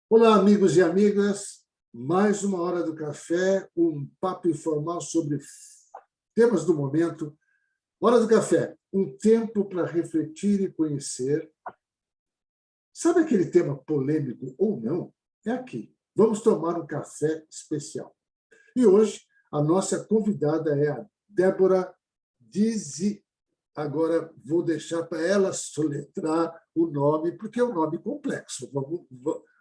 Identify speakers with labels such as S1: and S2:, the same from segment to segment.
S1: Olá, amigos e amigas. Mais uma hora do café, um papo informal sobre temas do momento. Hora do café, um tempo para refletir e conhecer. Sabe aquele tema polêmico ou não? É aqui. Vamos tomar um café especial. E hoje, a nossa convidada é a Débora Dizzi. Agora, vou deixar para ela soletrar o nome, porque é um nome complexo.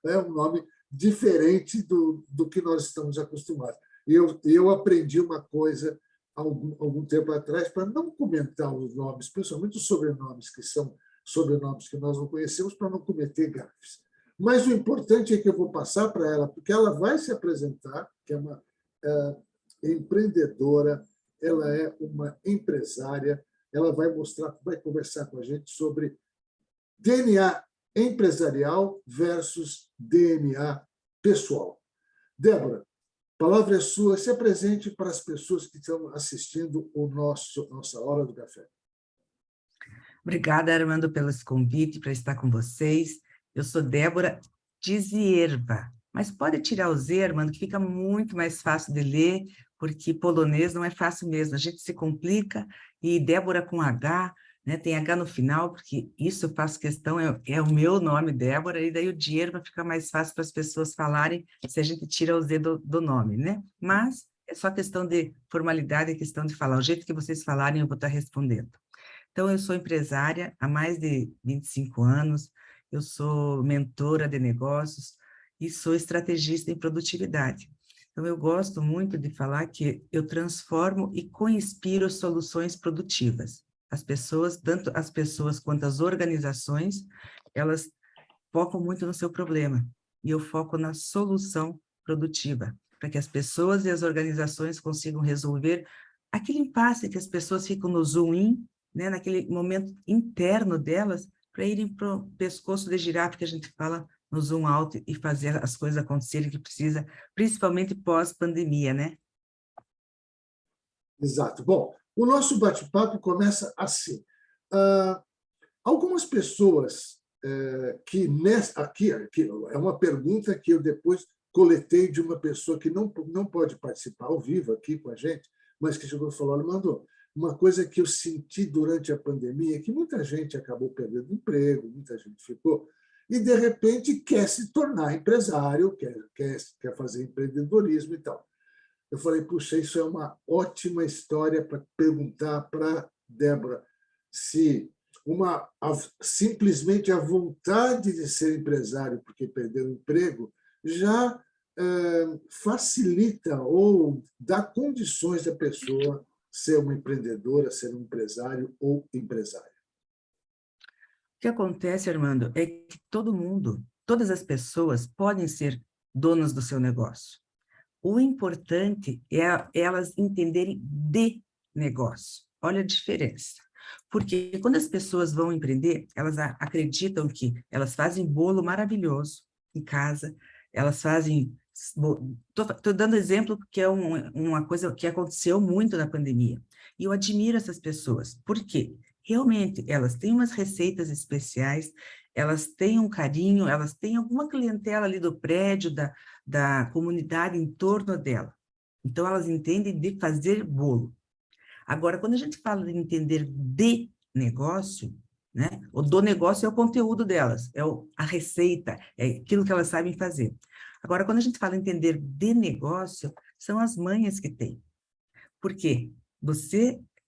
S1: É um nome diferente do que nós estamos acostumados. Eu aprendi uma coisa algum tempo atrás para não comentar os nomes, principalmente os sobrenomes, que são sobrenomes que nós não conhecemos, para não cometer gafes. Mas o importante é que eu vou passar para ela, porque ela vai se apresentar, que é uma empreendedora, ela é uma empresária, ela vai mostrar, vai conversar com a gente sobre DNA empresarial versus DNA pessoal. Débora, a palavra é sua. Se apresente para as pessoas que estão assistindo nossa Hora do Café.
S2: Obrigada, Armando, pelo convite para estar com vocês. Eu sou Débora Dizierva, mas pode tirar o Z, Armando, que fica muito mais fácil de ler, porque polonês não é fácil mesmo, a gente se complica, e Débora com H, né, tem H no final, porque isso eu faço questão, é o meu nome, Débora, e daí o Dierva fica mais fácil para as pessoas falarem se a gente tira o Z do nome, né? Mas é só questão de formalidade, é questão de falar. O jeito que vocês falarem, eu vou estar respondendo. Então, eu sou empresária há mais de 25 anos, eu sou mentora de negócios e sou estrategista em produtividade. Então, eu gosto muito de falar que eu transformo e co-inspiro soluções produtivas. As pessoas, tanto as pessoas quanto as organizações, elas focam muito no seu problema, e eu foco na solução produtiva, para que as pessoas e as organizações consigam resolver aquele impasse que as pessoas ficam no zoom in, né, naquele momento interno delas, para irem para o pescoço de girafa, que a gente fala no zoom alto, e fazer as coisas acontecerem que precisa, principalmente pós-pandemia, né?
S1: Exato. Bom, o nosso bate-papo começa assim. Ah, algumas pessoas que aqui é uma pergunta que eu depois coletei de uma pessoa que não pode participar ao vivo aqui com a gente, mas que chegou e falou: olha, mandou uma coisa que eu senti durante a pandemia, que muita gente acabou perdendo emprego, muita gente ficou, e de repente quer se tornar empresário, quer fazer empreendedorismo e tal. Eu falei, puxa, isso é uma ótima história para perguntar para Débora se simplesmente a vontade de ser empresário, porque perdeu o emprego, já facilita ou dá condições da pessoa ser uma empreendedora, ser um empresário ou empresária.
S2: O que acontece, Armando, é que todo mundo, todas as pessoas podem ser donas do seu negócio. O importante é elas entenderem de negócio. Olha a diferença. Porque quando as pessoas vão empreender, elas acreditam que elas fazem bolo maravilhoso em casa, elas fazem... Estou dando exemplo porque é uma coisa que aconteceu muito na pandemia. E eu admiro essas pessoas. Por quê? Realmente, elas têm umas receitas especiais, elas têm um carinho, elas têm alguma clientela ali do prédio, da comunidade em torno dela. Então, elas entendem de fazer bolo. Agora, quando a gente fala de entender de negócio, né? O do negócio é o conteúdo delas, a receita, é aquilo que elas sabem fazer. Agora, quando a gente fala em entender de negócio, são as manhas que tem. Por quê?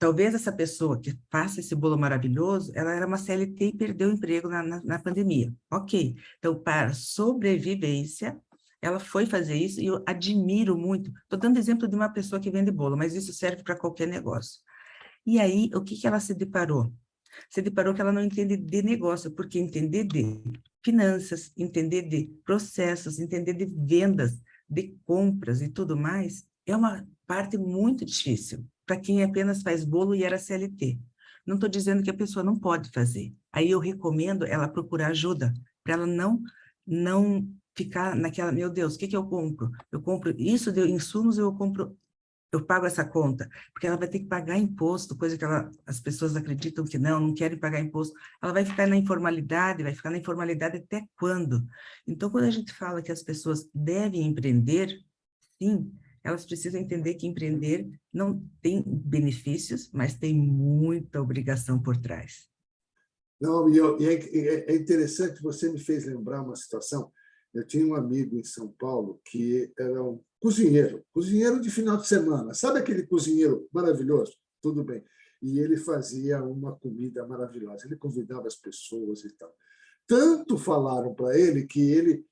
S2: Talvez essa pessoa que faça esse bolo maravilhoso, ela era uma CLT e perdeu o emprego na pandemia. Ok. Então, para sobrevivência, ela foi fazer isso e eu admiro muito. Estou dando exemplo de uma pessoa que vende bolo, mas isso serve para qualquer negócio. E aí, o que ela se deparou? Se deparou que ela não entende de negócio, porque entender de finanças, entender de processos, entender de vendas, de compras e tudo mais, é uma parte muito difícil para quem apenas faz bolo e era CLT. Não estou dizendo que a pessoa não pode fazer. Aí eu recomendo ela procurar ajuda, para ela não ficar naquela, meu Deus, o que eu compro? Eu compro isso de insumos, eu compro eu pago essa conta, porque ela vai ter que pagar imposto, coisa que as pessoas acreditam que não querem pagar imposto. Ela vai ficar na informalidade, vai ficar na informalidade até quando? Então, quando a gente fala que as pessoas devem empreender, sim, elas precisam entender que empreender não tem benefícios, mas tem muita obrigação por trás.
S1: Não, é interessante, você me fez lembrar uma situação. Eu tinha um amigo em São Paulo que era um cozinheiro de final de semana. Sabe aquele cozinheiro maravilhoso? Tudo bem. E ele fazia uma comida maravilhosa. Ele convidava as pessoas e tal. Tanto falaram para ele que ele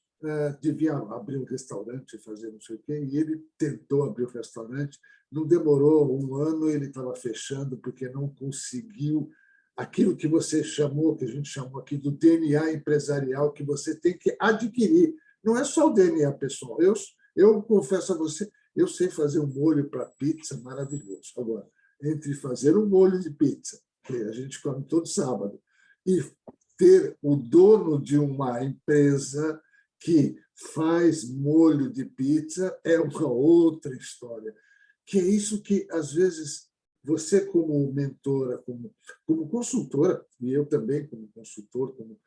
S1: devia abrir um restaurante, fazer não sei o quê, e ele tentou abrir o restaurante. Não demorou um ano, ele estava fechando porque não conseguiu aquilo que você chamou, que a gente chamou aqui do DNA empresarial, que você tem que adquirir. Não é só o DNA pessoal. Eu confesso a você, eu sei fazer um molho para pizza maravilhoso. Agora, entre fazer um molho de pizza, que a gente come todo sábado, e ter o dono de uma empresa que faz molho de pizza, é uma outra história. Que é isso que, às vezes, você como mentora, como consultora, e eu também como consultor, como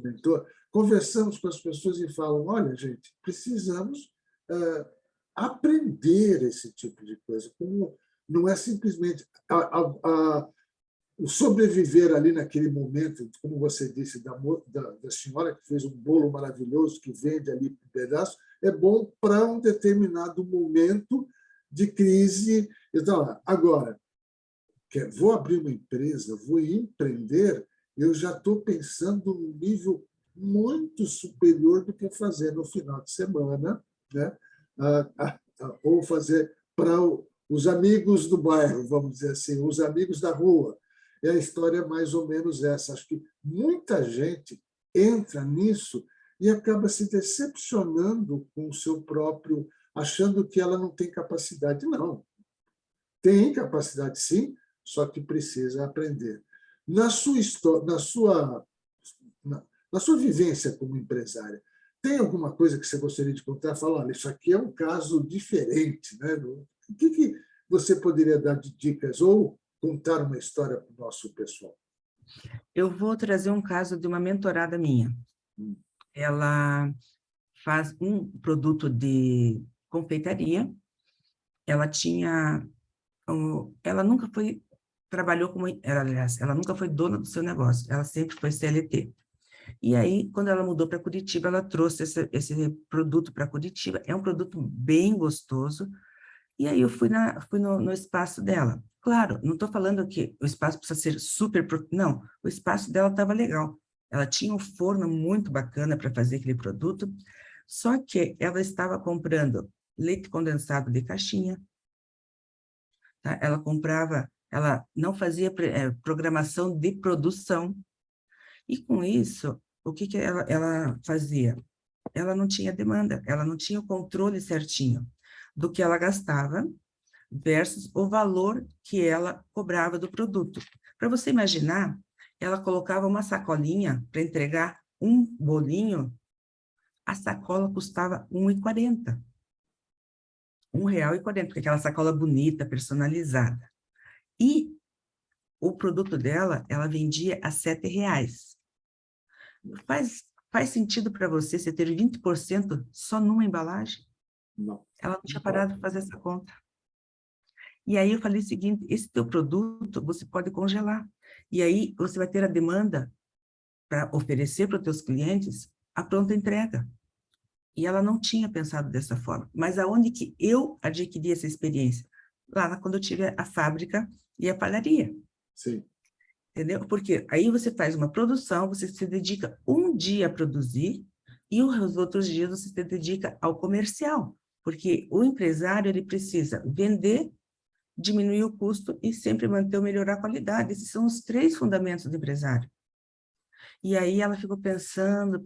S1: mentor, conversamos com as pessoas e falam, olha, gente, precisamos aprender esse tipo de coisa. Como não é simplesmente o sobreviver ali naquele momento, como você disse, da senhora que fez um bolo maravilhoso, que vende ali por pedaço, é bom para um determinado momento de crise. Então, agora, vou abrir uma empresa, vou empreender, eu já estou pensando num nível muito superior do que fazer no final de semana, né? Ou fazer para os amigos do bairro, vamos dizer assim, os amigos da rua. É a história mais ou menos essa. Acho que muita gente entra nisso e acaba se decepcionando com o seu próprio, achando que ela não tem capacidade. Não, tem capacidade sim, só que precisa aprender. Na sua história, na sua vivência como empresária, tem alguma coisa que você gostaria de contar? Fala, olha, isso aqui é um caso diferente, né? O que você poderia dar de dicas ou contar uma história para o nosso pessoal?
S2: Eu vou trazer um caso de uma mentorada minha. Ela faz um produto de confeitaria. Ela tinha... Ela nunca trabalhou como... Aliás, ela nunca foi dona do seu negócio. Ela sempre foi CLT. E aí, quando ela mudou para Curitiba, ela trouxe esse produto para Curitiba. É um produto bem gostoso. E aí eu fui no espaço dela. Claro, não estou falando que o espaço precisa ser super... Não, o espaço dela estava legal. Ela tinha um forno muito bacana para fazer aquele produto, só que ela estava comprando leite condensado de caixinha, tá? Ela não fazia programação de produção, e com isso, o que ela fazia? Ela não tinha demanda, ela não tinha o controle certinho do que ela gastava versus o valor que ela cobrava do produto. Para você imaginar, ela colocava uma sacolinha para entregar um bolinho, a sacola custava R$ 1,40. R$ 1,40, porque aquela sacola bonita, personalizada. E o produto dela, ela vendia a R$ 7. Faz sentido para você ter 20% só numa embalagem?
S1: Não.
S2: Ela não tinha parado de fazer essa conta. E aí eu falei o seguinte, esse teu produto você pode congelar. E aí você vai ter a demanda para oferecer para os teus clientes a pronta entrega. E ela não tinha pensado dessa forma. Mas aonde que eu adquiri essa experiência? Quando eu tive a fábrica e a padaria.
S1: Sim.
S2: Entendeu? Porque aí você faz uma produção, você se dedica um dia a produzir e os outros dias você se dedica ao comercial. Porque o empresário, ele precisa vender, diminuir o custo e sempre manter ou melhorar a qualidade. Esses são os 3 fundamentos do empresário. E aí ela ficou pensando,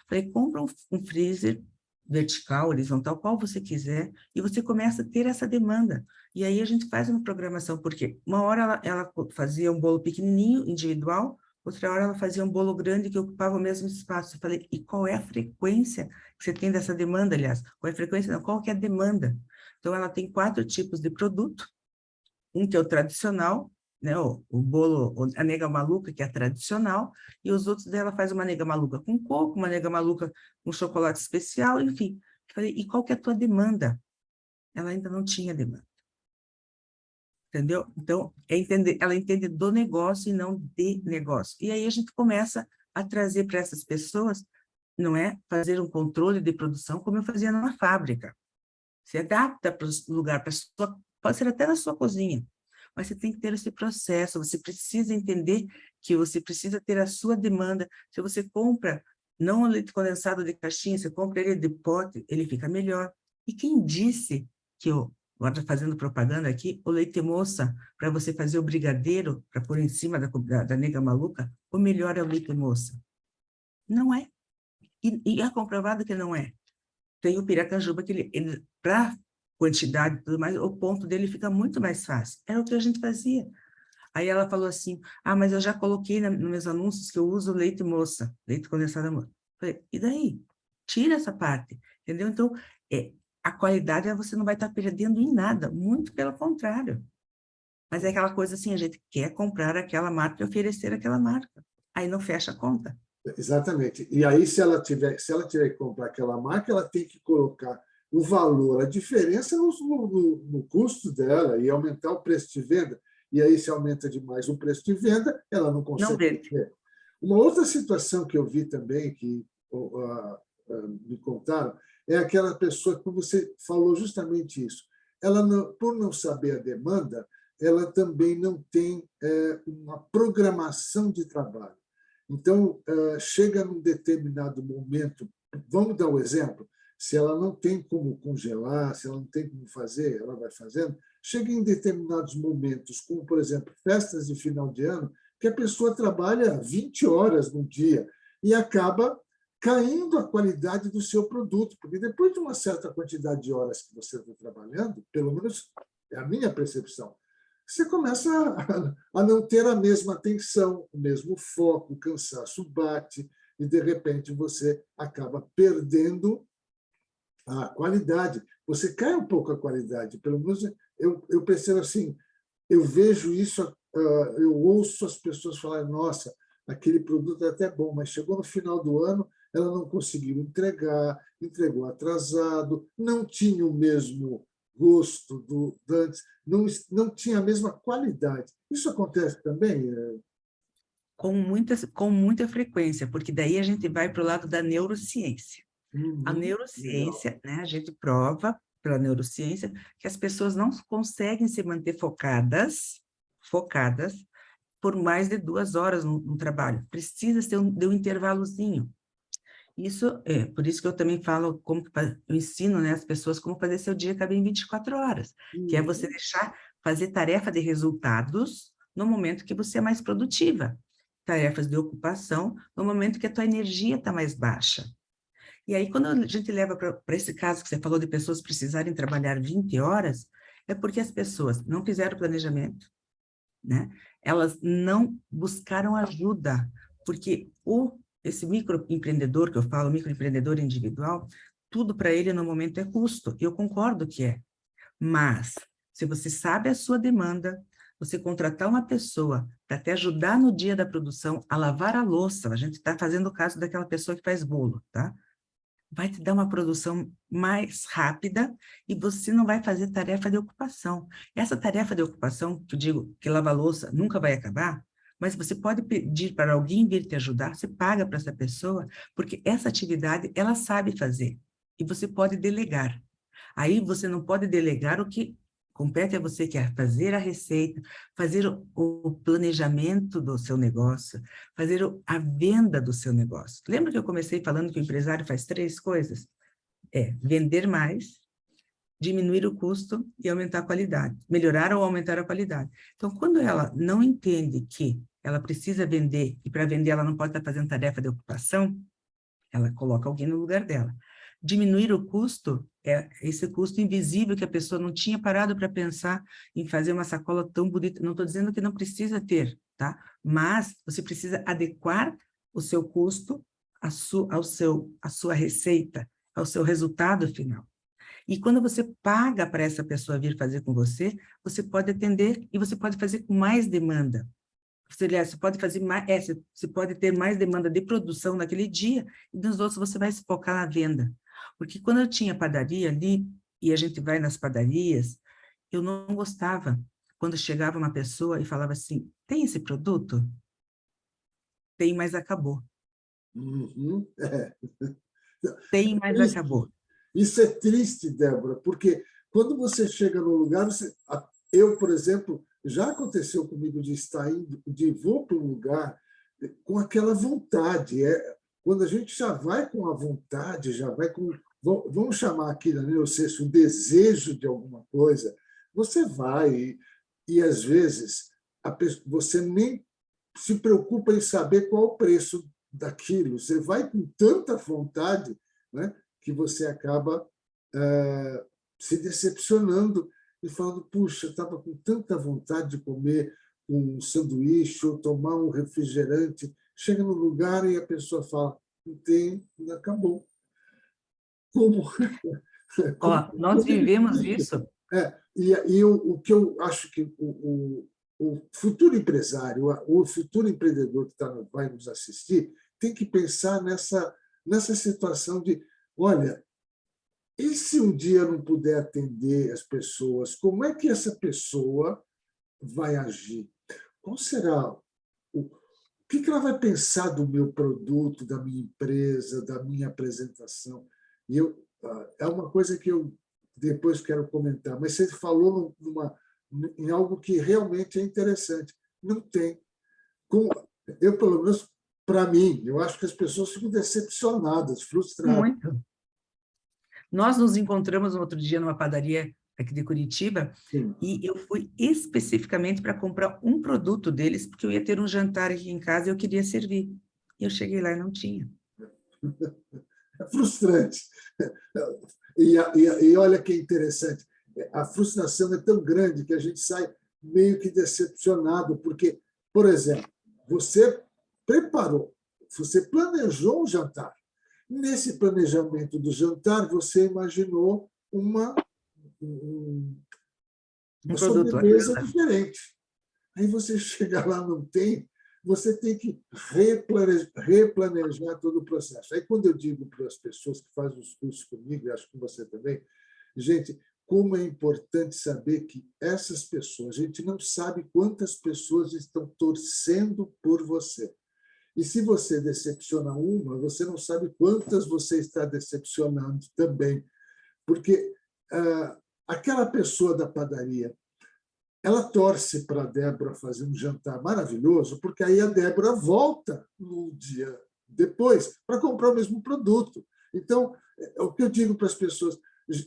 S2: falei, compra um freezer vertical, horizontal, qual você quiser, e você começa a ter essa demanda. E aí a gente faz uma programação, porque uma hora ela fazia um bolo pequenininho, individual, outra hora ela fazia um bolo grande que ocupava o mesmo espaço. Eu falei, e qual é a frequência que você tem dessa demanda, aliás? Qual é a frequência? Não, qual que é a demanda? Então, ela tem 4 tipos de produto. Um que é o tradicional, né, o bolo, a nega maluca, que é a tradicional, e os outros dela faz uma nega maluca com coco, uma nega maluca com chocolate especial, enfim. Eu falei, e qual que é a tua demanda? Ela ainda não tinha demanda. Entendeu? Então, ela entende do negócio e não de negócio. E aí a gente começa a trazer para essas pessoas, não é? Fazer um controle de produção como eu fazia numa fábrica. Se adapta para o lugar, pode ser até na sua cozinha, mas você tem que ter esse processo, você precisa entender que você precisa ter a sua demanda. Se você compra não o leite condensado de caixinha, você compra ele de pote, ele fica melhor. E quem disse que agora fazendo propaganda aqui, o leite moça, para você fazer o brigadeiro, para pôr em cima da nega maluca, o melhor é o leite moça? Não é. E é comprovado que não é. Tem o piracanjuba, que ele para quantidade e tudo mais, o ponto dele fica muito mais fácil. Era o que a gente fazia. Aí ela falou assim, mas eu já coloquei nos meus anúncios que eu uso leite moça, leite condensado moça. Falei, e daí? Tira essa parte, entendeu? Então, a qualidade você não vai estar perdendo em nada, muito pelo contrário. Mas é aquela coisa assim, a gente quer comprar aquela marca e oferecer aquela marca. Aí não fecha a conta.
S1: Exatamente. E aí, se ela tiver que comprar aquela marca, ela tem que colocar o valor, a diferença no custo dela e aumentar o preço de venda. E aí, se aumenta demais o preço de venda, ela não
S2: Não
S1: consegue
S2: vende.
S1: vender. Uma outra situação que eu vi também, que me contaram, é aquela pessoa que você falou justamente isso. Ela, por não saber a demanda, ela também não tem uma programação de trabalho. Então, chega num determinado momento, vamos dar um exemplo, se ela não tem como congelar, se ela não tem como fazer, ela vai fazendo, chega em determinados momentos, como, por exemplo, festas de final de ano, que a pessoa trabalha 20 horas no dia e acaba caindo a qualidade do seu produto, porque depois de uma certa quantidade de horas que você está trabalhando, pelo menos é a minha percepção, você começa a não ter a mesma atenção, o mesmo foco, o cansaço bate, e, de repente, você acaba perdendo a qualidade. Você cai um pouco a qualidade, pelo menos eu percebo assim, eu vejo isso, eu ouço as pessoas falarem, nossa, aquele produto é até bom, mas chegou no final do ano, ela não conseguiu entregar, entregou atrasado, não tinha o mesmo gosto do antes, não tinha a mesma qualidade. Isso acontece também?
S2: Com muita frequência, porque daí a gente vai para o lado da neurociência. A
S1: Legal.
S2: neurociência, né, a gente prova pela neurociência que as pessoas não conseguem se manter focadas por mais de 2 horas no trabalho. Precisa ser de um intervalozinho. Por isso que eu também falo, eu ensino, né, as pessoas como fazer seu dia caber em 24 horas, que é você fazer tarefa de resultados no momento que você é mais produtiva, tarefas de ocupação no momento que a tua energia está mais baixa. E aí, quando a gente leva para esse caso que você falou de pessoas precisarem trabalhar 20 horas, é porque as pessoas não fizeram planejamento, né? Elas não buscaram ajuda, porque esse microempreendedor que eu falo, microempreendedor individual, tudo para ele no momento é custo. Eu concordo que é. Mas, se você sabe a sua demanda, você contratar uma pessoa para te ajudar no dia da produção a lavar a louça, a gente está fazendo o caso daquela pessoa que faz bolo, tá? Vai te dar uma produção mais rápida e você não vai fazer tarefa de ocupação. Essa tarefa de ocupação, que eu digo que lavar louça nunca vai acabar, mas você pode pedir para alguém vir te ajudar, você paga para essa pessoa, porque essa atividade ela sabe fazer e você pode delegar. Aí você não pode delegar o que compete a você, que é fazer a receita, fazer o planejamento do seu negócio, fazer a venda do seu negócio. Lembra que eu comecei falando que o empresário faz 3 coisas? Vender mais, diminuir o custo e aumentar a qualidade, melhorar ou aumentar a qualidade. Então, quando ela não entende que ela precisa vender, e para vender ela não pode estar fazendo tarefa de ocupação, ela coloca alguém no lugar dela. Diminuir o custo é esse custo invisível que a pessoa não tinha parado para pensar em fazer uma sacola tão bonita. Não estou dizendo que não precisa ter, tá? Mas você precisa adequar o seu custo à sua receita, ao seu resultado final. E quando você paga para essa pessoa vir fazer com você, você pode atender e você pode fazer com mais demanda. Aliás, você pode fazer mais, você pode ter mais demanda de produção naquele dia, e nos outros você vai se focar na venda. Porque quando eu tinha padaria ali, e a gente vai nas padarias, eu não gostava quando chegava uma pessoa e falava assim, tem esse produto? Tem, mas acabou.
S1: Uhum.
S2: Tem, mas acabou.
S1: Isso é triste, Débora, porque quando você chega no lugar, eu, por exemplo, já aconteceu comigo de estar indo, de vou para um lugar com aquela vontade. Quando a gente já vai com a vontade, já vai com, vamos chamar aqui na neurociência, o desejo de alguma coisa, você vai e às vezes você nem se preocupa em saber qual o preço daquilo. Você vai com tanta vontade, né, que você acaba se decepcionando e falando, puxa, estava com tanta vontade de comer um sanduíche ou tomar um refrigerante. Chega no lugar e a pessoa fala, não tem, acabou. Como?
S2: Ó, nós vivemos isso.
S1: E o que eu acho que o futuro empresário, o futuro empreendedor que vai nos assistir, tem que pensar nessa situação de, olha, e se um dia eu não puder atender as pessoas, como é que essa pessoa vai agir? Qual será o que ela vai pensar do meu produto, da minha empresa, da minha apresentação? E é uma coisa que eu depois quero comentar, mas você falou em algo que realmente é interessante. Não tem. Eu, pelo menos, para mim, eu acho que as pessoas ficam decepcionadas, frustradas.
S2: Muito. Nós nos encontramos um outro dia numa padaria aqui de Curitiba,
S1: Sim.
S2: e eu fui especificamente para comprar um produto deles, porque eu ia ter um jantar aqui em casa e eu queria servir. E eu cheguei lá e não tinha.
S1: É frustrante. E olha que interessante, a frustração é tão grande que a gente sai meio que decepcionado, porque, por exemplo, você preparou, você planejou um jantar. Nesse planejamento do jantar, você imaginou uma
S2: Um produto.
S1: sobremesa diferente. Aí você chega lá, não tem, você tem que replanejar todo o processo. Aí, quando eu digo para as pessoas que fazem os cursos comigo, e acho que você também, gente, como é importante saber que essas pessoas, a gente não sabe quantas pessoas estão torcendo por você. E se você decepciona uma, você não sabe quantas você está decepcionando também. Porque aquela pessoa da padaria, ela torce para a Débora fazer um jantar maravilhoso, porque aí a Débora volta no dia depois para comprar o mesmo produto. Então, o que eu digo para as pessoas,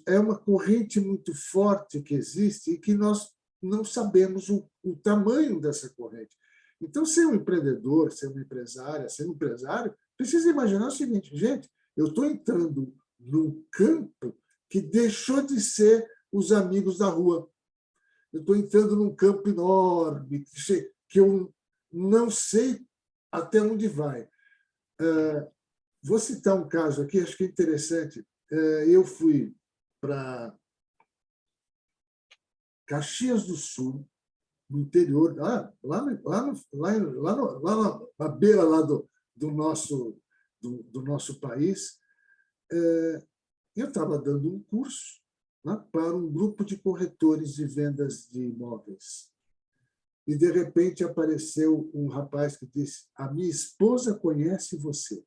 S1: é uma corrente muito forte que existe e que nós não sabemos o tamanho dessa corrente. Então, ser um empreendedor, ser uma empresária, ser um empresário, precisa imaginar o seguinte, gente, eu estou entrando num campo que deixou de ser os amigos da rua. Eu estou entrando num campo enorme, que eu não sei até onde vai. Vou citar um caso aqui, acho que é interessante. Eu fui para Caxias do Sul, no interior, na beira lá do nosso país. Eu estava dando um curso, né, para um grupo de corretores de vendas de imóveis. E, de repente, apareceu um rapaz que disse, a minha esposa conhece você.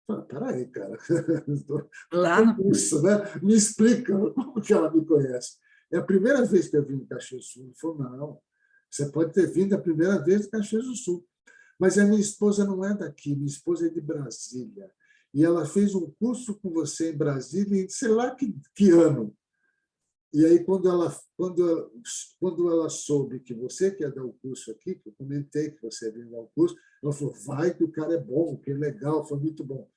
S1: Falei, peraí, cara,
S2: Lá no...
S1: isso, né? Me explica como que ela me conhece. É a primeira vez que eu vim em Caxias do Sul. Ele falou, não, você pode ter vindo a primeira vez em Caxias do Sul. Mas a minha esposa não é daqui, minha esposa é de Brasília. E ela fez um curso com você em Brasília, em sei lá que ano. E aí, quando ela soube que você quer dar o curso aqui, que eu comentei que você ia dar o curso, ela falou, vai que o cara é bom, que é legal, foi muito bom.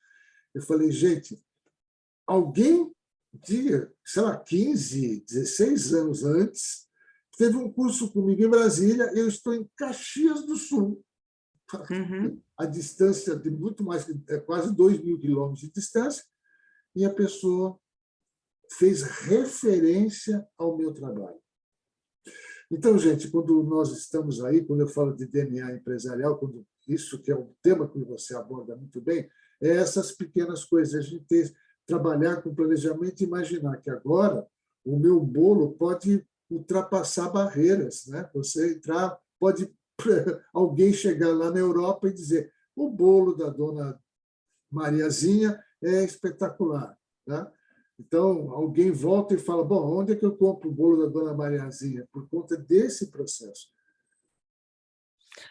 S1: Eu falei, gente, alguém de, sei lá, 15, 16 anos antes, teve um curso comigo em Brasília, eu estou em Caxias do Sul.
S2: Uhum.
S1: A distância de muito mais, quase 2.000 quilômetros de distância, e a pessoa fez referência ao meu trabalho. Então, gente, quando nós estamos aí, quando eu falo de DNA empresarial, quando isso que é um tema que você aborda muito bem, é essas pequenas coisas, a gente trabalhar com planejamento e imaginar que agora o meu bolo pode ultrapassar barreiras, né? Você entrar, pode alguém chegar lá na Europa e dizer o bolo da dona Mariazinha é espetacular, né? Então, alguém volta e fala, bom, onde é que eu compro o bolo da dona Mariazinha? Por conta desse processo.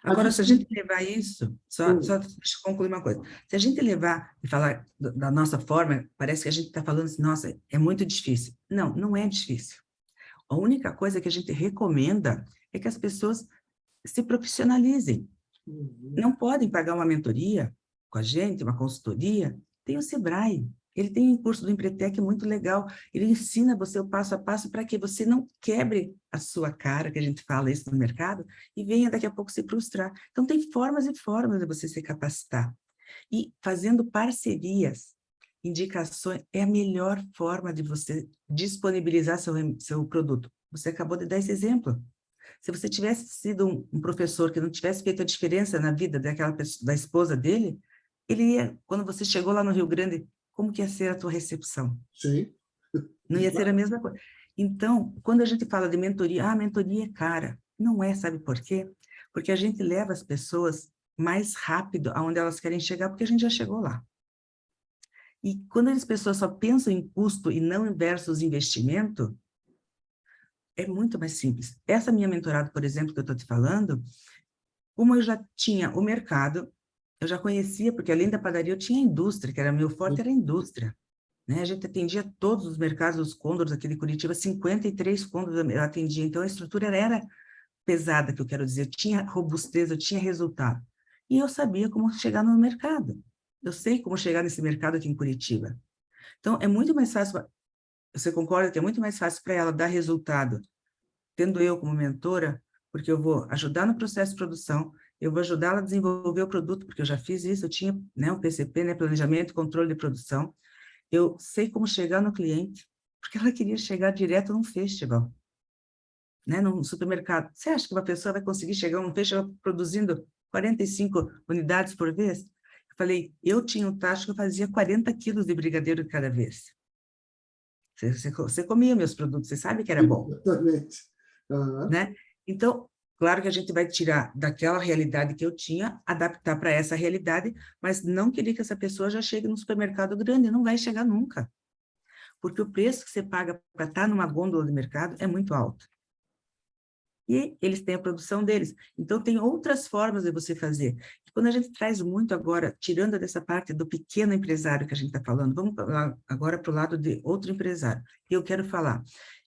S2: Agora, se a gente levar isso, só deixa eu concluir uma coisa. Se a gente levar e falar da nossa forma, parece que a gente está falando assim, nossa, é muito difícil. Não, não é difícil. A única coisa que a gente recomenda é que as pessoas se profissionalizem. Não podem pagar uma mentoria com a gente, uma consultoria. Tem o Sebrae, ele tem um curso do Empretec muito legal. Ele ensina você o passo a passo para que você não quebre a sua cara, que a gente fala isso no mercado, e venha daqui a pouco se frustrar. Então, tem formas e formas de você se capacitar. E fazendo parcerias, indicações, é a melhor forma de você disponibilizar seu produto. Você acabou de dar esse exemplo. Se você tivesse sido um professor que não tivesse feito a diferença na vida daquela pessoa, da esposa dele, ele ia, quando você chegou lá no Rio Grande, como que ia ser a tua recepção?
S1: Sim.
S2: Não ia ser a mesma coisa. Então, quando a gente fala de mentoria, a mentoria é cara. Não é, sabe por quê? Porque a gente leva as pessoas mais rápido aonde elas querem chegar, porque a gente já chegou lá. E quando as pessoas só pensam em custo e não versus investimento, é muito mais simples. Essa minha mentorada, por exemplo, que eu estou te falando, como eu já tinha o mercado, eu já conhecia, porque além da padaria eu tinha a indústria, que era meu forte, era a indústria. Né? A gente atendia todos os mercados dos côndoros aqui de Curitiba, 53 côndoros eu atendia, então a estrutura era pesada, que eu quero dizer, eu tinha robustez, eu tinha resultado. E eu sabia como chegar no mercado. Eu sei como chegar nesse mercado aqui em Curitiba. Então, é muito mais fácil, você concorda que é muito mais fácil para ela dar resultado, tendo eu como mentora, porque eu vou ajudar no processo de produção, eu vou ajudá-la a desenvolver o produto, porque eu já fiz isso, eu tinha, né, o PCP, né, Planejamento e Controle de Produção, eu sei como chegar no cliente, porque ela queria chegar direto num festival, né, num supermercado. Você acha que uma pessoa vai conseguir chegar num festival produzindo 45 unidades por vez? Eu falei, eu tinha um tacho que eu fazia 40 quilos de brigadeiro cada vez. Você comia meus produtos, você sabe que era bom.
S1: Exatamente. Uhum.
S2: Né? Então, claro que a gente vai tirar daquela realidade que eu tinha, adaptar para essa realidade, mas não querer que essa pessoa já chegue num supermercado grande, não vai chegar nunca. Porque o preço que você paga para estar numa gôndola de mercado é muito alto. E eles têm a produção deles. Então, tem outras formas de você fazer. E quando a gente traz muito agora, tirando dessa parte do pequeno empresário que a gente está falando, vamos agora para o lado de outro empresário. E eu quero falar,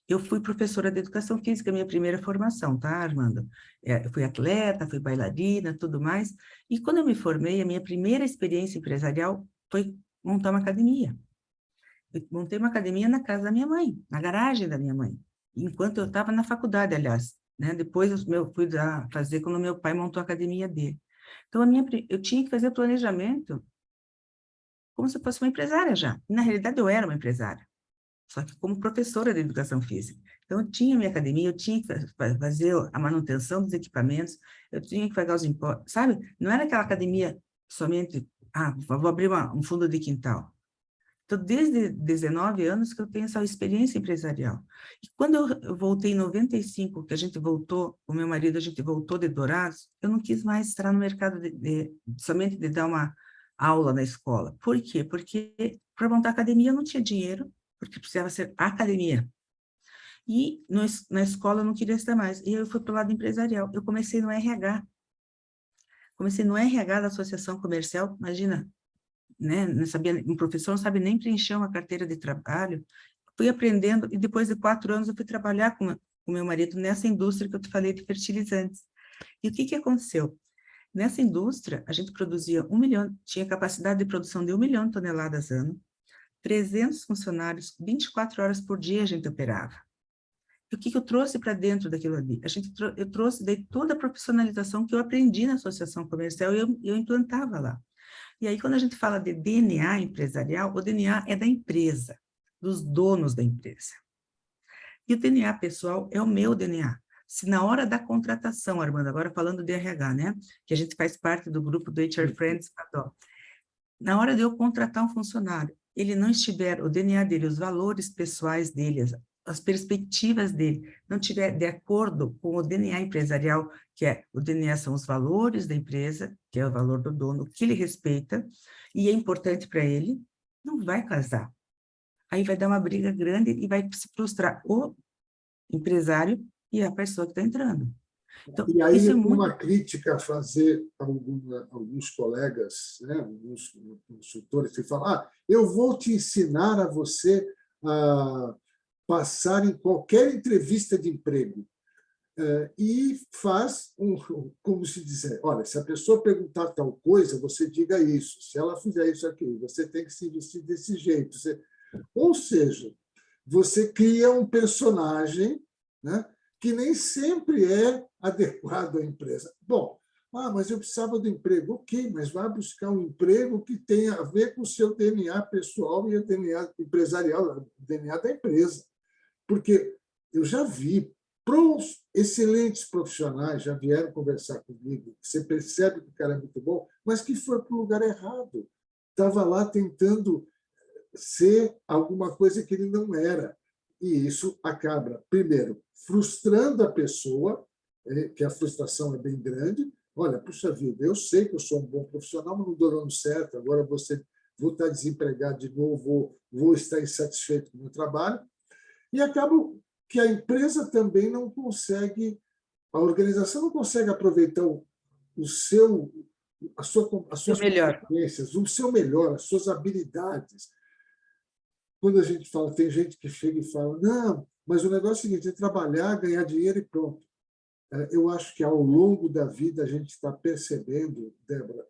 S2: eu fui professora de educação física, minha primeira formação, tá, Armando? Eu fui atleta, fui bailarina, tudo mais. E quando eu me formei, a minha primeira experiência empresarial foi montar uma academia. Eu montei uma academia na casa da minha mãe, na garagem da minha mãe, enquanto eu estava na faculdade, aliás. Né? Depois eu fui fazer quando meu pai montou a academia dele. Então, eu tinha que fazer planejamento como se eu fosse uma empresária já. E, na realidade, eu era uma empresária, só que como professora de educação física. Então, eu tinha minha academia, eu tinha que fazer a manutenção dos equipamentos, eu tinha que pagar os impostos, sabe? Não era aquela academia somente, vou abrir um fundo de quintal. Então, desde 19 anos que eu tenho essa experiência empresarial. E quando eu voltei em 95, que a gente voltou, o meu marido, a gente voltou de Dourados, eu não quis mais estar no mercado somente de dar uma aula na escola. Por quê? Porque para montar academia eu não tinha dinheiro, porque precisava ser academia. E na escola eu não queria estar mais. E eu fui para o lado empresarial. Eu comecei no RH. Comecei no RH da Associação Comercial, imagina, né? Não sabia, um professor não sabe nem preencher uma carteira de trabalho. Fui aprendendo, e depois de 4 anos eu fui trabalhar com o meu marido nessa indústria que eu te falei de fertilizantes. E o que aconteceu? Nessa indústria, a gente produzia 1 milhão, tinha capacidade de produção de 1 milhão de toneladas ano, 300 funcionários, 24 horas por dia a gente operava. E o que eu trouxe para dentro daquilo ali? Eu trouxe daí toda a profissionalização que eu aprendi na associação comercial e eu implantava lá. E aí, quando a gente fala de DNA empresarial, o DNA é da empresa. dos donos da empresa. E o DNA pessoal é o meu DNA. Se na hora da contratação, Armando, agora falando de RH, né? Que a gente faz parte do grupo do HR Friends, na hora de eu contratar um funcionário, ele não estiver, o DNA dele, os valores pessoais dele, as perspectivas dele, não estiver de acordo com o DNA empresarial, que é, o DNA são os valores da empresa, que é o valor do dono, que ele respeita, e é importante para ele, não vai casar. Aí vai dar uma briga grande e vai se frustrar o empresário e a pessoa que está entrando. Então,
S1: E aí,
S2: isso é muito...
S1: uma crítica a fazer a alguns colegas, né, alguns consultores que falam, eu vou te ensinar a você a passar em qualquer entrevista de emprego. E faz, como se dizer, olha, se a pessoa perguntar tal coisa, você diga isso. Se ela fizer isso aqui, você tem que se vestir desse jeito. Ou seja, você cria um personagem, né, que nem sempre é adequado à empresa. Bom, mas eu precisava do emprego. Ok, mas vá buscar um emprego que tenha a ver com o seu DNA pessoal e o DNA empresarial, o DNA da empresa. Porque eu já vi excelentes profissionais, já vieram conversar comigo, você percebe que o cara é muito bom, mas que foi para o lugar errado. Estava lá tentando ser alguma coisa que ele não era. E isso acaba, primeiro, frustrando a pessoa, que a frustração é bem grande. Olha, puxa vida, eu sei que eu sou um bom profissional, mas não estou dando certo, agora vou estar desempregado de novo, vou estar insatisfeito com o meu trabalho. E acaba que a empresa também não consegue, a organização não consegue aproveitar as suas competências, o seu melhor, as suas habilidades. Quando a gente fala, tem gente que chega e fala, não, mas o negócio é o seguinte, é trabalhar, ganhar dinheiro e pronto. Eu acho que ao longo da vida a gente está percebendo, Débora,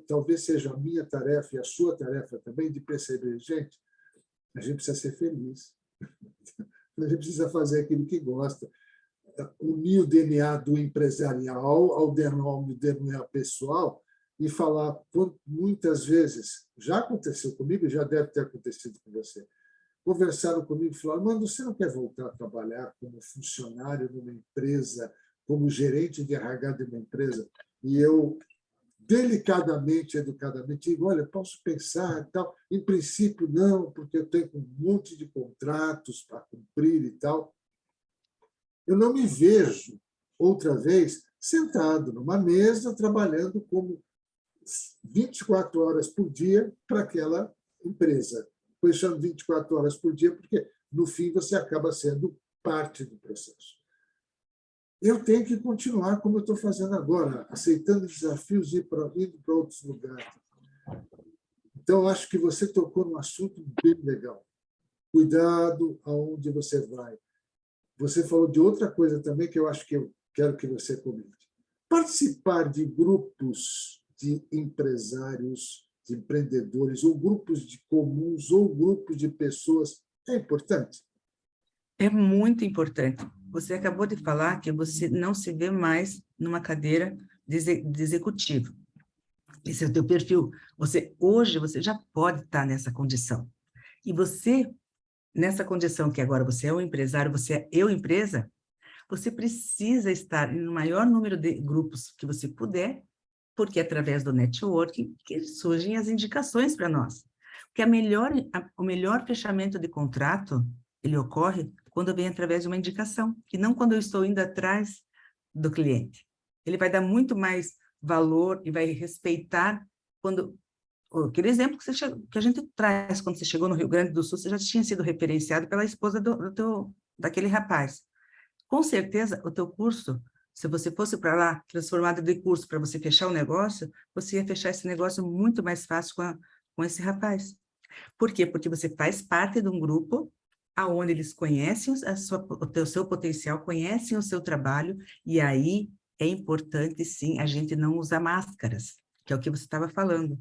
S1: talvez seja a minha tarefa e a sua tarefa também, de perceber, gente, a gente precisa ser feliz. A gente precisa fazer aquilo que gosta. Unir o DNA do empresarial ao DNA pessoal e falar, muitas vezes, já aconteceu comigo, já deve ter acontecido com você, conversaram comigo e falaram, mano, você não quer voltar a trabalhar como funcionário numa empresa, como gerente de RH de uma empresa? E eu, delicadamente, educadamente, digo, olha, posso pensar e tal. Em princípio, não, porque eu tenho um monte de contratos para cumprir e tal. Eu não me vejo, outra vez, sentado numa mesa, trabalhando como 24 horas por dia para aquela empresa. Estou deixando 24 horas por dia, porque, no fim, você acaba sendo parte do processo. Eu tenho que continuar como eu estou fazendo agora, aceitando desafios e indo para outros lugares. Então, acho que você tocou num assunto bem legal. Cuidado aonde você vai. Você falou de outra coisa também que eu acho que eu quero que você comente. Participar de grupos de empresários, de empreendedores, ou grupos de comuns, ou grupos de pessoas, é importante?
S2: É muito importante. Você acabou de falar que você não se vê mais numa cadeira de executivo. Esse é o teu perfil. Hoje, você já pode estar nessa condição. E você, nessa condição que agora você é um empresário, você é eu empresa, você precisa estar no maior número de grupos que você puder, porque é através do networking que surgem as indicações para nós. Porque o melhor fechamento de contrato, ele ocorre quando vem através de uma indicação, que não quando eu estou indo atrás do cliente. Ele vai dar muito mais valor e vai respeitar quando... Aquele exemplo que a gente traz, quando você chegou no Rio Grande do Sul, você já tinha sido referenciado pela esposa daquele rapaz. Com certeza, o teu curso, se você fosse para lá, transformado de curso para você fechar o negócio, você ia fechar esse negócio muito mais fácil com esse rapaz. Por quê? Porque você faz parte de um grupo aonde eles conhecem o seu potencial, conhecem o seu trabalho, e aí é importante, sim, a gente não usar máscaras, que é o que você estava falando.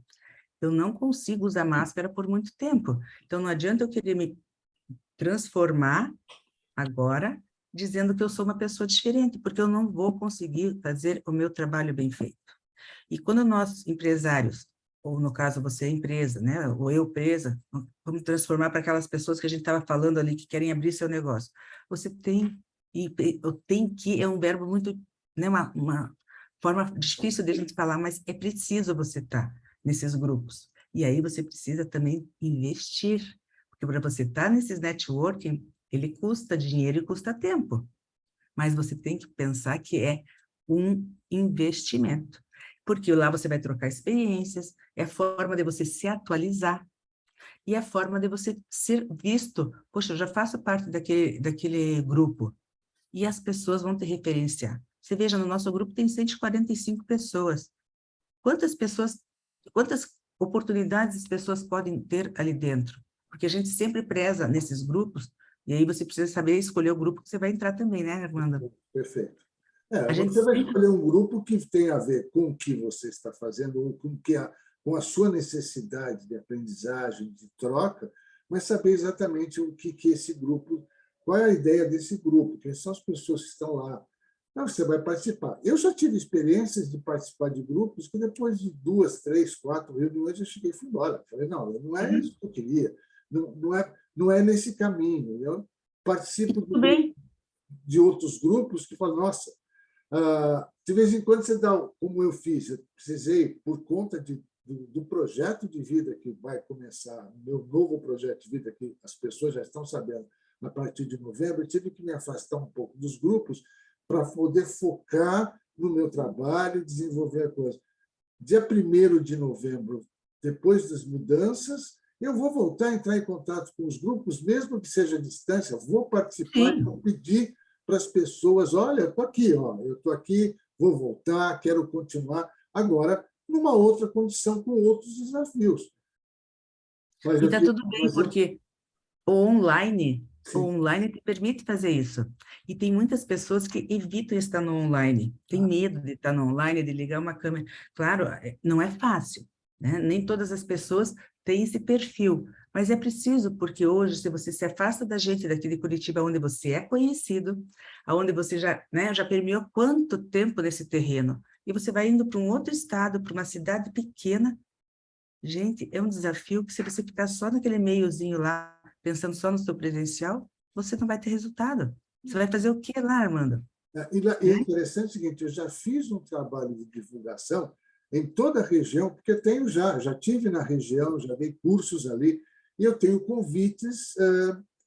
S2: Eu não consigo usar máscara por muito tempo. Então, não adianta eu querer me transformar agora, dizendo que eu sou uma pessoa diferente, porque eu não vou conseguir fazer o meu trabalho bem feito. E quando nós, empresários, ou no caso você é empresa, né? Ou eu presa, vamos transformar para aquelas pessoas que a gente estava falando ali, que querem abrir seu negócio. Você tem, eu tenho que, é um verbo muito, né? Uma forma difícil de a gente falar, mas é preciso você estar nesses grupos. E aí você precisa também investir, porque para você estar nesses networking, ele custa dinheiro e custa tempo. Mas você tem que pensar que é um investimento. Porque lá você vai trocar experiências, é a forma de você se atualizar, e a forma de você ser visto. Poxa, eu já faço parte daquele grupo, e as pessoas vão te referenciar. Você veja, no nosso grupo tem 145 pessoas. Quantas oportunidades as pessoas podem ter ali dentro? Porque a gente sempre preza nesses grupos, e aí você precisa saber escolher o grupo que você vai entrar também, né, Armanda?
S1: Perfeito.
S2: A gente
S1: Você vai
S2: sempre...
S1: escolher um grupo que tem a ver com o que você está fazendo, ou com a sua necessidade de aprendizagem, de troca, mas saber exatamente o que esse grupo, qual é a ideia desse grupo, quem são as pessoas que estão lá. Então, você vai participar. Eu já tive experiências de participar de grupos que depois de 2, 3, 4 reuniões eu cheguei e fui embora. Falei, não, não é
S2: Uhum.
S1: isso que eu queria, não é nesse caminho. Eu
S2: E
S1: participo
S2: tudo bem.
S1: de outros grupos que falam, nossa, de vez em quando você dá, como eu fiz, eu precisei, por conta do projeto de vida que vai começar, meu novo projeto de vida, que as pessoas já estão sabendo, a partir de novembro, eu tive que me afastar um pouco dos grupos para poder focar no meu trabalho, desenvolver a coisa. Dia 1º de novembro, depois das mudanças, eu vou voltar a entrar em contato com os grupos, mesmo que seja à distância, vou participar e vou
S2: Sim.
S1: pedir para as pessoas, olha, estou aqui, ó, eu estou aqui, vou voltar, quero continuar, agora numa outra condição, com outros desafios. Mas
S2: E
S1: eu,
S2: está tudo bem,
S1: mas eu
S2: porque o
S1: sim,
S2: online te permite fazer isso. E tem muitas pessoas que evitam estar no online, tem medo de estar no online, de ligar uma câmera. Claro, não é fácil, né? Nem todas as pessoas têm esse perfil, mas é preciso, porque hoje, se você se afasta da gente daqui de Curitiba, onde você é conhecido, aonde você já, né, já permeou quanto tempo nesse terreno, e você vai indo para um outro estado, para uma cidade pequena. Gente, é um desafio que se você ficar só naquele meiozinho lá, pensando só no seu presencial, você não vai ter resultado. Você vai fazer o que lá, Armando?
S1: e é
S2: Né?
S1: interessante o seguinte, eu já fiz um trabalho de divulgação em toda a região, porque tenho já tive na região, já dei cursos ali, e eu tenho convites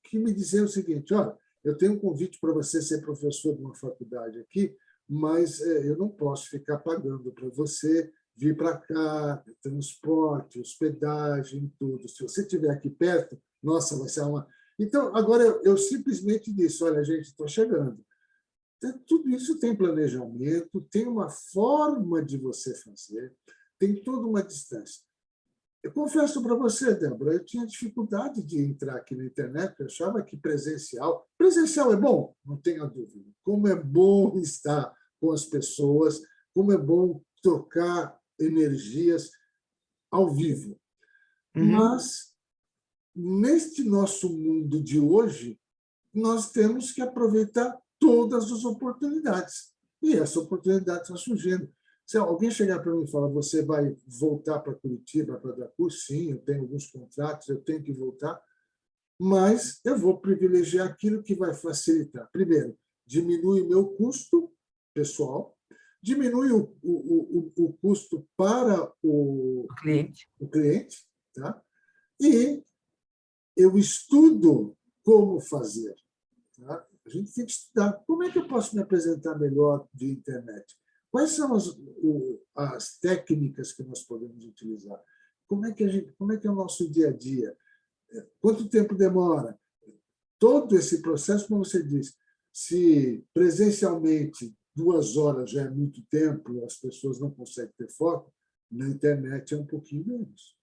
S1: que me diziam o seguinte, olha, eu tenho um convite para você ser professor de uma faculdade aqui, mas eu não posso ficar pagando para você vir para cá, transporte, hospedagem, tudo. Se você estiver aqui perto, nossa, vai ser uma... Então, agora eu simplesmente disse, olha, gente, estou chegando. Tudo isso tem planejamento, tem uma forma de você fazer, tem toda uma distância. Eu confesso para você, Débora, eu tinha dificuldade de entrar aqui na internet, eu achava que presencial é bom, não tenha dúvida. Como é bom estar com as pessoas, como é bom trocar energias ao vivo.
S2: Uhum.
S1: Mas, neste nosso mundo de hoje, nós temos que aproveitar todas as oportunidades. E essa oportunidade está surgindo. Se alguém chegar para mim e falar, você vai voltar para Curitiba para dar curso? Sim, eu tenho alguns contratos, eu tenho que voltar, mas eu vou privilegiar aquilo que vai facilitar. Primeiro, diminui o meu custo pessoal, diminui o custo para
S2: O cliente.
S1: o cliente, tá? E eu estudo como fazer. Tá? A gente tem que estudar. Como é que eu posso me apresentar melhor de internet? Quais são as técnicas que nós podemos utilizar? Como é que é o nosso dia a dia? Quanto tempo demora? Todo esse processo, como você disse, se presencialmente 2 horas já é muito tempo, as pessoas não conseguem ter foco, na internet é um pouquinho menos.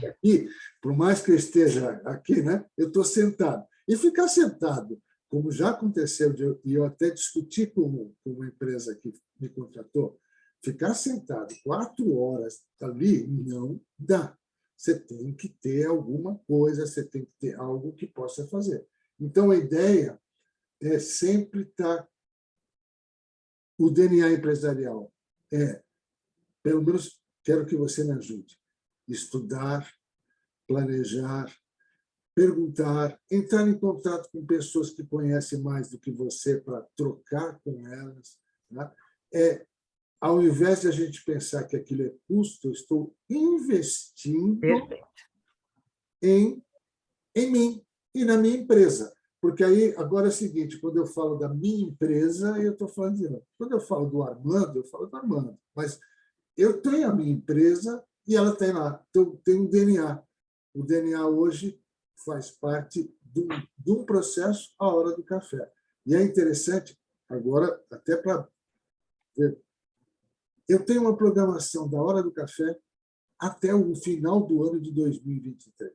S2: É.
S1: E, por mais que eu esteja aqui, né, eu estou sentado. E ficar sentado, como já aconteceu, e eu até discuti com uma empresa que me contratou, ficar sentado 4 horas ali não dá. Você tem que ter alguma coisa, você tem que ter algo que possa fazer. Então, a ideia é sempre estar... O DNA empresarial é, pelo menos, quero que você me ajude. Estudar, planejar, perguntar, entrar em contato com pessoas que conhecem mais do que você para trocar com elas. Né? Ao invés de a gente pensar que aquilo é custo, eu estou investindo em mim e na minha empresa. Porque aí, agora é o seguinte, quando eu falo da minha empresa, eu estou falando de... Quando eu falo do Armando, eu falo do Armando. Mas eu tenho a minha empresa e ela tem lá. Então, tem um DNA. O DNA hoje faz parte de um processo, a hora do café. E é interessante, agora, até para ver, eu tenho uma programação da hora do café até o final do ano de 2023.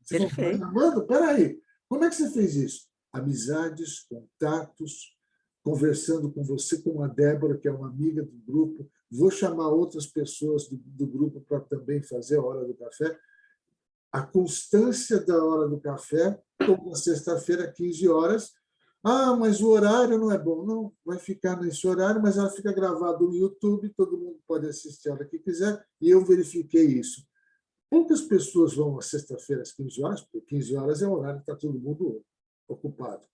S1: Você falou, mas, Armando, peraí, como é que você fez isso? Amizades, contatos, conversando com você, com a Débora, que é uma amiga do grupo. Vou chamar outras pessoas do grupo para também fazer a hora do café. A constância da hora do café, toda sexta-feira, 15 horas. Ah, mas o horário não é bom. Não, vai ficar nesse horário, mas ela fica gravada no YouTube, todo mundo pode assistir a hora que quiser, e eu verifiquei isso. Poucas pessoas vão à sexta-feira às 15 horas, porque 15 horas é o horário que está todo mundo ocupado.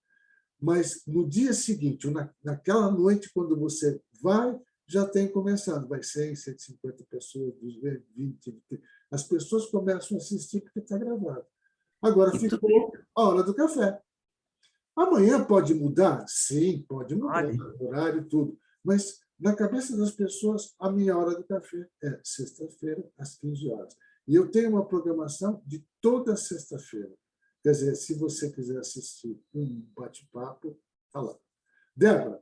S1: Mas no dia seguinte, naquela noite, quando você vai, já tem começado. Vai 100, 150 pessoas, 20. As pessoas começam a assistir porque está gravado. Agora ficou a hora do café. Amanhã pode mudar? Sim, pode mudar, horário e tudo. Mas, na cabeça das pessoas, a minha hora do café é sexta-feira, às 15 horas. E eu tenho uma programação de toda sexta-feira. Quer dizer, se você quiser assistir um bate-papo, está lá. Débora,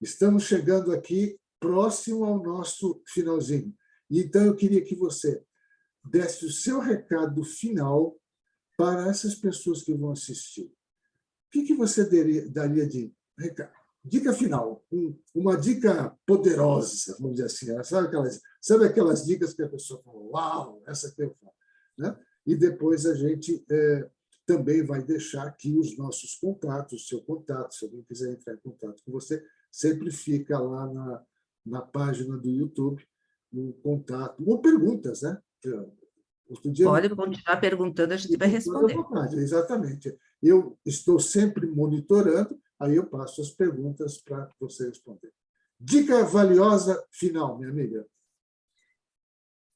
S1: estamos chegando aqui próximo ao nosso finalzinho. Então, eu queria que você desse o seu recado final para essas pessoas que vão assistir. O que você daria de recado? Dica final, uma dica poderosa, vamos dizer assim. Sabe aquelas dicas que a pessoa fala, uau, essa aqui eu falo. Né? E depois a gente também vai deixar aqui os nossos contatos, o seu contato, se alguém quiser entrar em contato com você, sempre fica lá na página do YouTube, no contato, ou perguntas, né?
S2: Pode continuar perguntando, a gente vai responder.
S1: Exatamente. Eu estou sempre monitorando, aí eu passo as perguntas para você responder. Dica valiosa final, minha amiga.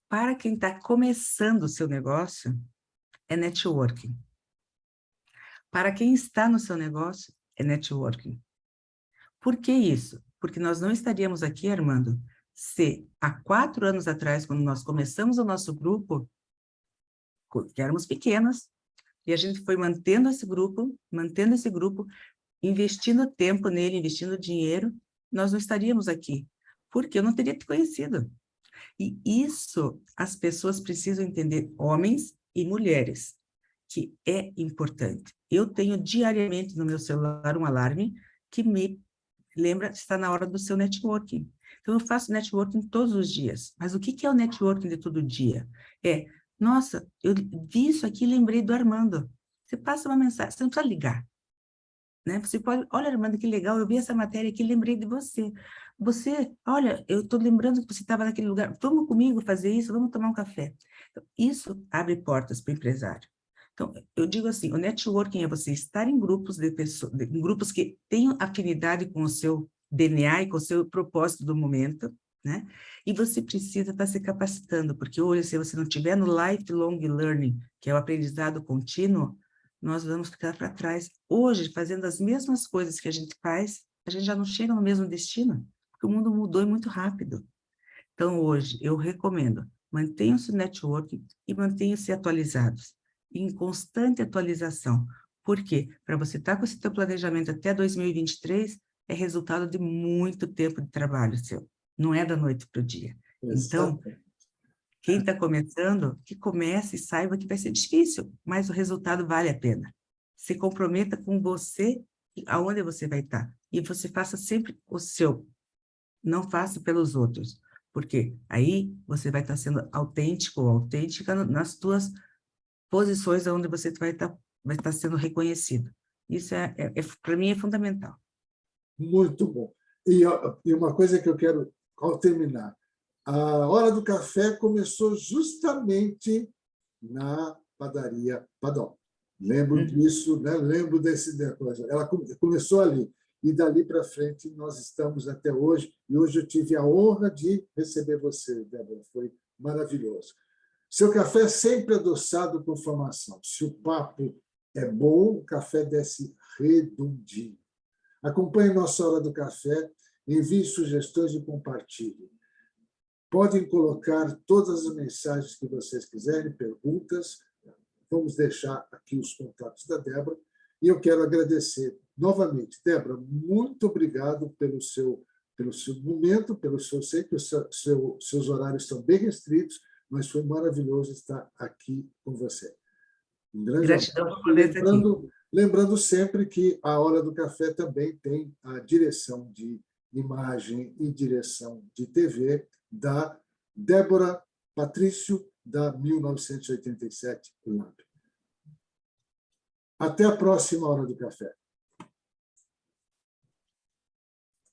S2: Para quem está começando o seu negócio, é networking. Para quem está no seu negócio, é networking. Por que isso? Porque nós não estaríamos aqui, Armando, se há 4 anos atrás, quando nós começamos o nosso grupo, que éramos pequenas, e a gente foi mantendo esse grupo, investindo tempo nele, investindo dinheiro, nós não estaríamos aqui, porque eu não teria te conhecido. E isso as pessoas precisam entender, homens e mulheres, que é importante. Eu tenho diariamente no meu celular um alarme que me lembra que está na hora do seu networking. Então, eu faço networking todos os dias. Mas o que é o networking de todo dia? Nossa, eu vi isso aqui e lembrei do Armando. Você passa uma mensagem, você não precisa ligar. Né? Você pode, olha, Armando, que legal, eu vi essa matéria aqui e lembrei de você. Você, olha, eu estou lembrando que você estava naquele lugar, vamos comigo fazer isso, vamos tomar um café. Então, isso abre portas para o empresário. Então, eu digo assim, o networking é você estar em grupos de pessoas, em grupos que tenham afinidade com o seu DNA e com o seu propósito do momento, né? E você precisa estar se capacitando, porque hoje, se você não estiver no lifelong learning, que é o aprendizado contínuo, nós vamos ficar para trás. Hoje, fazendo as mesmas coisas que a gente faz, a gente já não chega no mesmo destino, porque o mundo mudou muito rápido. Então, hoje, eu recomendo, mantenham-se no networking e mantenham-se atualizados, em constante atualização. Por quê? Para você estar com esse teu planejamento até 2023, é resultado de muito tempo de trabalho seu, não é da noite para o dia. Então, quem está começando, que comece e saiba que vai ser difícil, mas o resultado vale a pena. Se comprometa com você, aonde você vai estar. E você faça sempre o seu. Não faça pelos outros. Porque aí você vai estar sendo autêntico ou autêntica nas tuas posições onde você vai estar sendo reconhecido. Isso, para mim, é fundamental.
S1: Muito bom. E uma coisa que eu quero, ao terminar, A Hora do Café começou justamente na padaria Padrão. Lembro disso, né? Lembro desse negócio. Ela começou ali. E dali para frente nós estamos até hoje. E hoje eu tive a honra de receber você, Débora. Foi maravilhoso. Seu café é sempre adoçado com informação. Se o papo é bom, o café desce redondinho. Acompanhe nossa Hora do Café, envie sugestões e compartilhe. Podem colocar todas as mensagens que vocês quiserem, perguntas. Vamos deixar aqui os contatos da Débora. E eu quero agradecer novamente. Débora, muito obrigado pelo seu momento, sei que os seus horários são bem restritos, mas foi maravilhoso estar aqui com você. Um grande abraço. Lembrando sempre que a Hora do Café também tem a direção de imagem e direção de TV da Débora Patrício, da 1987 Lab. Até a próxima Hora do Café.